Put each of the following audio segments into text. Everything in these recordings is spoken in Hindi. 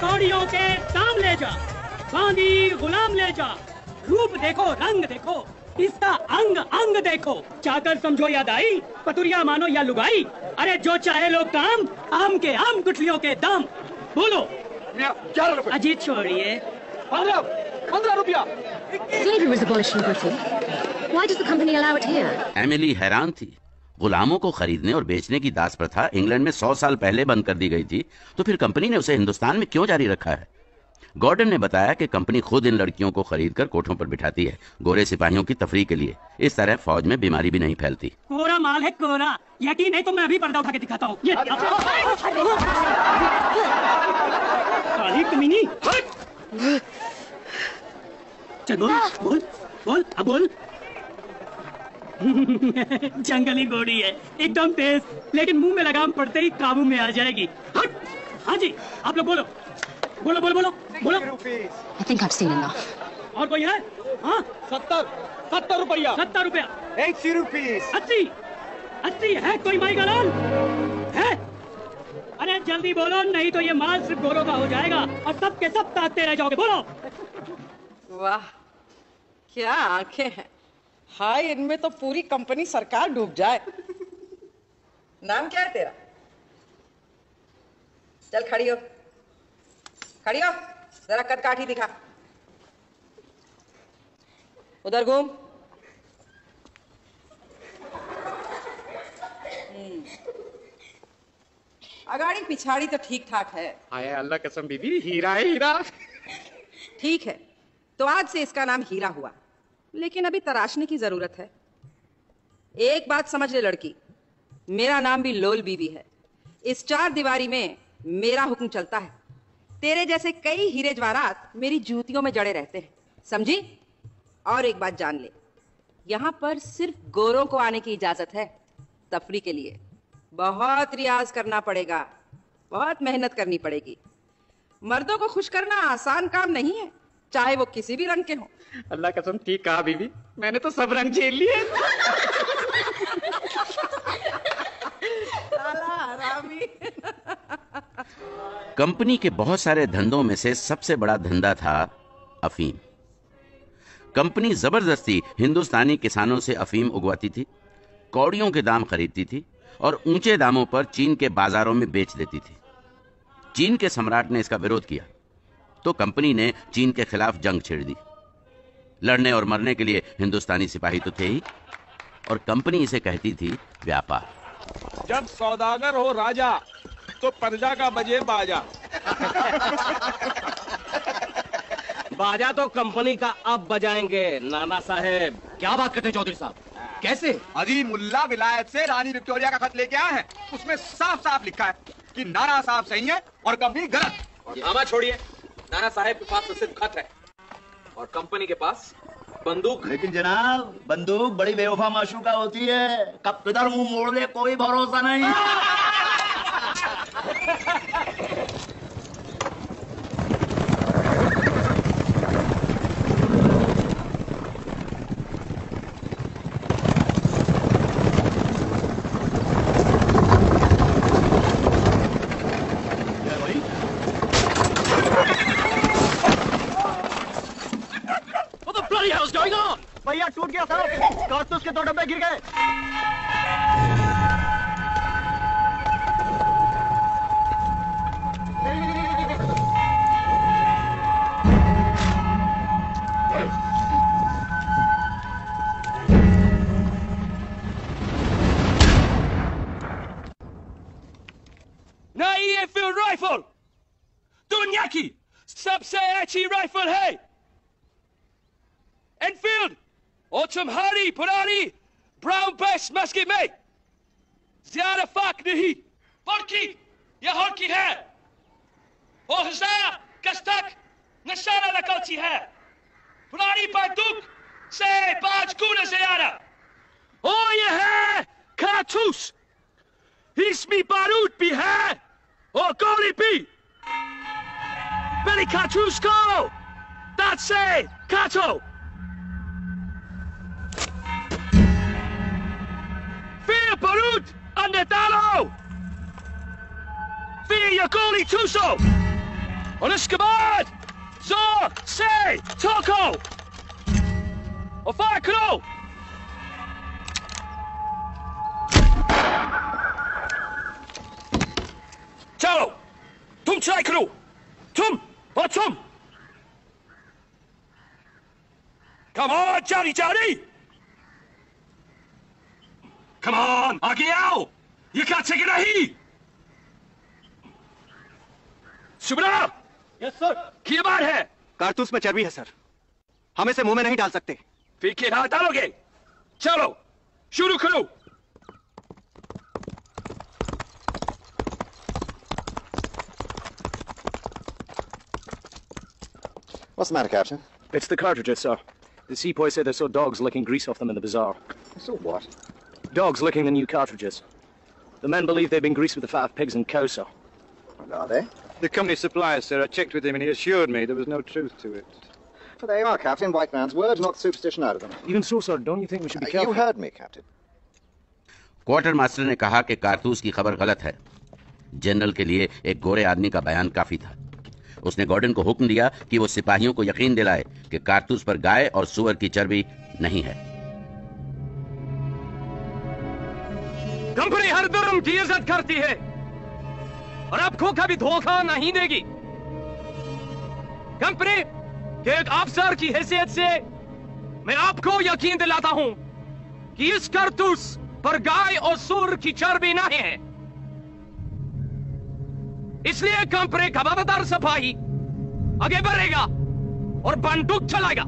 कौड़ियों के दाम ले जा, बांदी गुलाम ले जा, रूप देखो रंग देखो, इसका अंग अंग देखो, चाकर समझो या दाई, पतुरिया मानो या लुगाई, अरे जो चाहे लो काम, आम के आम गुठलियों के दाम। बोलो 11 रुपए। अजीत छोड़िए। 15 रुपया। Slavery was abolished in Britain. Why does the company allow it here? Emily हैरान थी। गुलामों को खरीदने और बेचने की दास प्रथा इंग्लैंड में 100 साल पहले बंद कर दी गई थी, तो फिर कंपनी ने उसे हिंदुस्तान में क्यों जारी रखा है? गॉर्डन ने बताया कि कंपनी खुद इन लड़कियों को खरीदकर कोठों पर बिठाती है, गोरे सिपाहियों की तफरीह के लिए। इस तरह फौज में बीमारी भी नहीं फैलती। कोरा माल है कोरा, यकीन नहीं तो मैं अभी पर्दा उठा के दिखाता हूँ। ये काली कमीनी, चल बोल बोल बोल, अब बोल। जंगली घोड़ी है, एकदम तेज, लेकिन मुंह में लगाम पड़ते ही काबू में आ जाएगी। हट। हाँ जी, आप लोग बोलो बोलो बोलो बोलो बोलो। I think I've seen enough. और कोई है? हाँ 70 रुपया। 70 रुपया। 80 रुपीस। 80 है कोई माई का लाल है? अरे जल्दी बोलो, नहीं तो ये माल सिर्फ गोरों का हो जाएगा और सब के सब ताकते रह जाओगे। बोलो। वाह क्या आंखें हैं, हाय इनमें तो पूरी कंपनी सरकार डूब जाए। नाम क्या है तेरा? चल खड़ी हो, खड़ी हो, जरा कद काठी दिखा, उधर घूम। अगाड़ी पिछाड़ी तो ठीक ठाक है। आए अल्लाह कसम बीबी, हीरा है हीरा। ठीक है, तो आज से इसका नाम हीरा हुआ, लेकिन अभी तराशने की जरूरत है। एक बात समझ ले लड़की, मेरा नाम भी लोल बीबी है। इस 4 दीवारी में मेरा हुक्म चलता है। तेरे जैसे कई हीरे जवाहरात मेरी जूतियों में जड़े रहते हैं, समझी? और एक बात जान ले, यहाँ पर सिर्फ गोरों को आने की इजाजत है तफरीह के लिए। बहुत रियाज करना पड़ेगा, बहुत मेहनत करनी पड़ेगी। मर्दों को खुश करना आसान काम नहीं है, चाहे वो किसी भी रंग के हों। अल्लाह कसम ठीक कहा बीबी, मैंने तो सब रंग झेल लिए। कंपनी के बहुत सारे धंधों में से सबसे बड़ा धंधा था अफीम। कंपनी जबरदस्ती हिंदुस्तानी किसानों से अफीम उगवाती थी, कौड़ियों के दाम खरीदती थी और ऊंचे दामों पर चीन के बाजारों में बेच देती थी। चीन के सम्राट ने इसका विरोध किया तो कंपनी ने चीन के खिलाफ जंग छेड़ दी। लड़ने और मरने के लिए हिंदुस्तानी सिपाही तो थे ही, और कंपनी इसे कहती थी व्यापार। जब सौदागर हो राजा तो प्रजा का बजे बाजा। बाजा तो कंपनी का अब बजाएंगे नाना साहेब। क्या बात करते चौधरी साहब, कैसे? अजी मुल्ला विलायत से रानी विक्टोरिया का खत लेके आए हैं, उसमें साफ साफ लिखा है कि नाना साहब सही है और कंपनी गलत। ड्रामा छोड़िए, नाना साहेब के पास तो सिर्फ खत है और कंपनी के पास बंदूक। लेकिन जनाब बंदूक बड़ी बेवफा माशूका होती है, कब किधर मुंह मोड़ दे कोई भरोसा नहीं। भैया टूट गया साहब, कारतूस के 2 डब्बे गिर गए। नई एनफील्ड राइफल दुनिया की सबसे अच्छी राइफल है। एनफील्ड और तुम्हारी पुरानी ब्राउन बेस मस्की में ज्यादा फर्क नहीं, बल्कि यह हल्की है और 1000 गज तक निशाना निकलती है। पुरानी बंदूक से 5 गुना ज्यादा। और यह है कारतूस, इसमें बारूद भी है और गोली भी। पहले कारतूस को दांत से काटो, फिर बारूद अंदर डालो, फिर ये गोली ठूसो Und Escobar! So! Say! Toko! और फायर करो! चलो! तुम ट्राई करो! तुम! और तुम! Come on, Johnny, Johnny! Come on, आगे आओ! ये क्या चेक नहीं? सुब्रा! Yes sir. क्या बात है? कारतूस में चर्बी है सर, हम इसे मुंह में नहीं डाल सकते। फिर क्या डालोगे? चलो, शुरू करो। What's the matter, Captain? It's the cartridges, sir. The sepoy said they saw dogs licking grease off them in the bazaar. So what? Dogs licking the new cartridges. The men believe they've been greased with the fat of pigs and cows, sir. Are they? The company supplier, sir, I checked with him and he assured me there was no truth to it. But there you are, Captain. White man's words, not superstition out of them. Even so, sir, don't you think we should be careful? You heard me, Captain. Quarter master ने कहा कि कारतूस की खबर गलत है। जनरल के लिए एक गोरे आदमी का बयान काफी था। उसने गॉर्डन को हुक्म दिया कि वो सिपाहियों को यकीन दिलाए कि कारतूस पर गाय और सुअर की चर्बी नहीं है। कंपनी हर धर्म की इज्जत करती है और आपको कभी धोखा नहीं देगी। कंपनी के एक अफसर की हैसियत से मैं आपको यकीन दिलाता हूं कि इस कारतूस पर गाय और सूअर की चर्बी नहीं है। इसलिए कंपनी का वफादार सिपाही आगे बढ़ेगा और बंदूक चलाएगा।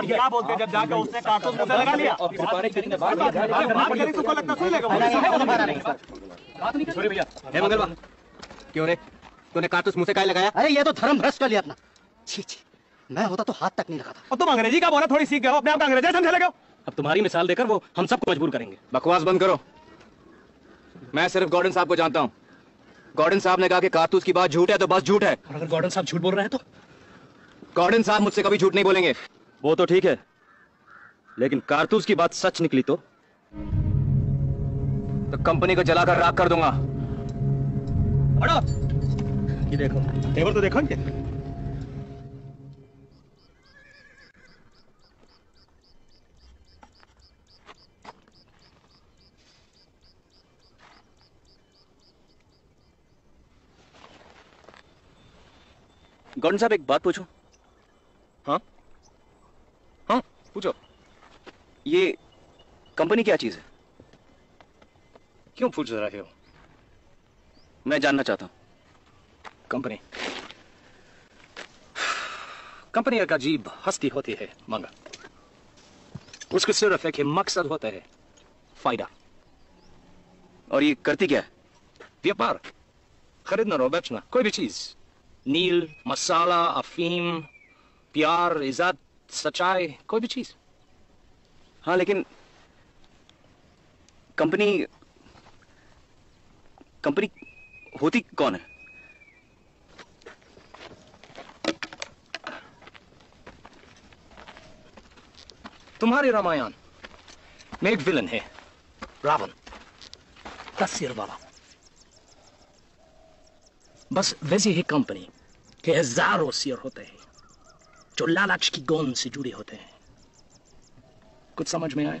क्या बोलते जब जाकर उसने कारतूस मुंह से लगा लिया। सॉरी भैया। हे मंगलवा, क्यों रे? तूने कारतूस मुंह से काहे लगाया? अरे ये तो धर्म भ्रष्ट कर लिया अपना। छी छी, मैं होता तो हाथ तक नहीं लगाता। और तुम अंग्रेजी का बोला थोड़ी सीख गए हो, अपने आप का अंग्रेजी समझने लगे हो। अब तुम्हारी मिसाल देकर वो हम सबको मजबूर करेंगे। बकवास बंद करो। मैं सिर्फ गॉर्डन साहब को जानता हूँ। गॉर्डन साहब ने कहा कि कारतूस की बात झूठ है तो बस झूठ है। और अगर गॉर्डन साहब झूठ बोल रहे हैं तो? गॉर्डन साहब मुझसे कभी झूठ नहीं बोलेंगे। वो तो ठीक है, लेकिन कारतूस की बात सच निकली तो कंपनी को जलाकर राख कर दूंगा। ये देखो, तेवर तो देखो इनके। गॉर्डन साहब एक बात पूछूं? हाँ हाँ पूछो। ये कंपनी क्या चीज है? क्यों पूछ रहे हो? मैं जानना चाहता हूं। कंपनी कंपनी एक अजीब हस्ती होती है मंगा। उसके सिर्फ एक ही मकसद होता है, फायदा। और ये करती क्या है? व्यापार, खरीदना और बेचना, कोई भी चीज। नील, मसाला, अफीम, प्यार, इज्जत, सच्चाई, कोई भी चीज। हाँ, लेकिन कंपनी होती कौन है? तुम्हारे रामायण में एक विलन है, रावण, 10 सिर वाला। बस वैसी ही कंपनी के हजारों सिर होते हैं जो लालच की गोंद से जुड़े होते हैं। कुछ समझ में आए?